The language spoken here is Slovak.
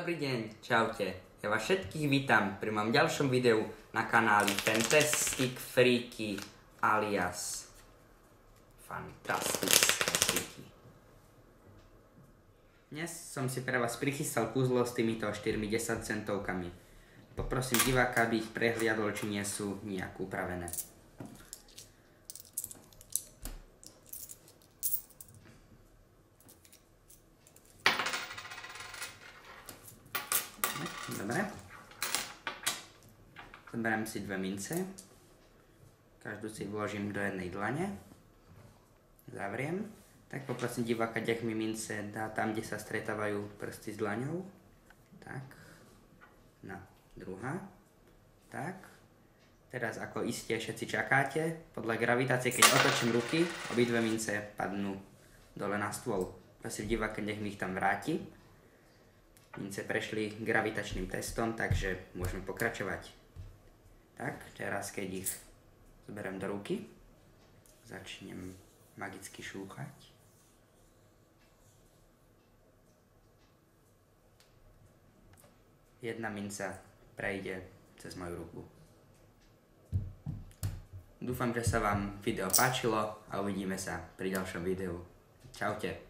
Dobrý deň, čaute. Ja vás všetkých vítam pri mojom ďalšom videu na kanáli Fantastic Freaky alias Fantastic Freaky. Dnes som si pre vás prichystal kúzlo s týmito 4 10 centovkami. Poprosím diváka, aby ich prehliadol, či nie sú nejak upravené. Dobre. Zoberiem si dve mince. Každú si vložím do jednej dlane. Zavriem. Tak poprosím diváka, nech mi mince dá tam, kde sa stretávajú prsty s dlaňou. Tak. No, druhá. Tak. Teraz, ako iste všetci čakáte, podľa gravitácie, keď otočím ruky, obidve mince padnú dole na stôl. Prosím diváka, nech mi ich tam vráti. Mince prešli gravitačným testom, takže môžeme pokračovať. Tak, teraz keď ich zoberiem do ruky, začnem magicky šúchať. Jedna minca prejde cez moju ruku. Dúfam, že sa vám video páčilo a uvidíme sa pri ďalšom videu. Čaute.